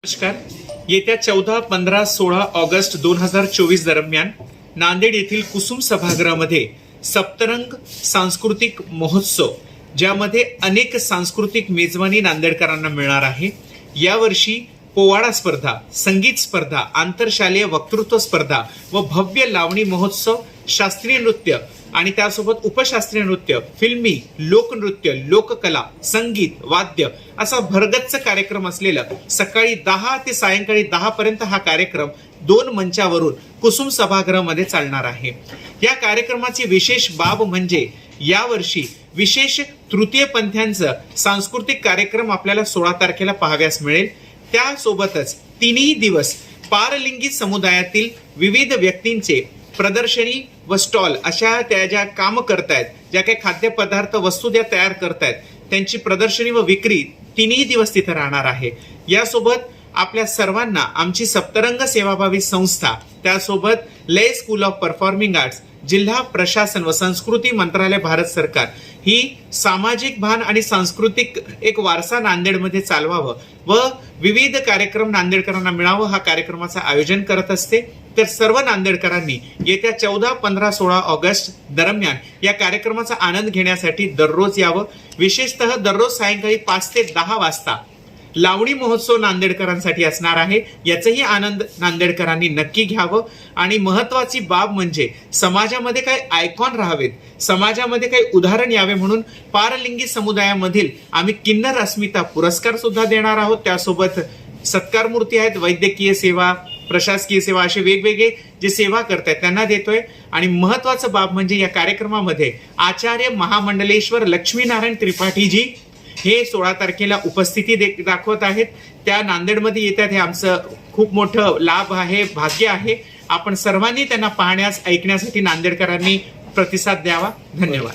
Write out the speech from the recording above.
नमस्कार. येत्या 14, 15, 16 ऑगस्ट 2024 दरम्यान नांदेड येथील कुसुम सभागृहामध्ये सप्तरंग सांस्कृतिक महोत्सव, ज्यामध्ये अनेक सांस्कृतिक मेजवानी नांदेडकरांना मिळणार आहे. यावर्षी पोवाडा स्पर्धा, संगीत स्पर्धा, आंतरशालेय वक्तृत्व स्पर्धा व भव्य लावणी महोत्सव, शास्त्रीय नृत्य आणि त्यासोबत उपशास्त्रीय नृत्य, फिल्मी, लोकनृत्य, लोककला, संगीत, वाद्य असा भरगच्च कार्यक्रम असलेला सकाळी 10 ते सायंकाळी 10 पर्यंत हा कार्यक्रम 2 मंचावरून कुसुम सभागृहामध्ये चालणार आहे. या कार्यक्रमाची विशेष बाब म्हणजे यावर्षी विशेष तृतीय पंथ्यांचं सांस्कृतिक कार्यक्रम आपल्याला 16 तारखेला पाहाव्यास मिळेल. त्यासोबतच 3ही दिवस पारलिंगी समुदायातील विविध व्यक्तींचे प्रदर्शनी व स्टॉल अशा त्या ज्या काम करतायत, ज्या काही खाद्यपदार्थ वस्तू त्या तयार करतायत, त्यांची प्रदर्शनी व विक्री 3ही दिवस तिथे राहणार आहे. यासोबत आपल्या सर्वांना आमची सप्तरंग सेवाभावी संस्था, त्यासोबत लय स्कूल ऑफ परफॉर्मिंग आर्ट्स, जिल्हा प्रशासन व संस्कृती मंत्रालय, भारत सरकार ही सामाजिक भान आणि सांस्कृतिक एक वारसा नांदेडमध्ये चालवावं व विविध कार्यक्रम नांदेडकरांना मिळावं हा कार्यक्रमाचं आयोजन करत असते. तर सर्व नांदेडकरांनी येत्या 14, 15, 16 ऑगस्ट दरम्यान या कार्यक्रमाचा आनंद घेण्यासाठी दररोज यावं. विशेषतः दररोज सायंकाळी 5 ते 10 वाजता लावणी महोत्सव नांदेडकरांसाठी असणार आहे. याचाही आनंद नांदेडकरांनी नक्की घ्यावं. आणि महत्वाची बाब म्हणजे समाजामध्ये काही आयकॉन राहावेत, समाजामध्ये काही उदाहरण यावे म्हणून पारलिंगी समुदायामधील आम्ही किन्नर अस्मिता पुरस्कार सुद्धा देणार आहोत. त्यासोबत सत्कार मूर्ती आहेत, वैद्यकीय सेवा, प्रशासकीय सेवा असे वेगवेगळे जे सेवा करतायत त्यांना देतोय. आणि महत्वाचं बाब म्हणजे या कार्यक्रमामध्ये आचार्य महामंडलेश्वर लक्ष्मीनारायण त्रिपाठीजी हे 16 तारखेला उपस्थिती दाखवत आहेत. त्या नांदेडमध्ये येतात, हे आमचं खूप मोठं लाभ आहे, भाग्य आहे. आपण सर्वांनी त्यांना पाहण्यास, ऐकण्यासाठी नांदेडकरांनी प्रतिसाद द्यावा. धन्यवाद.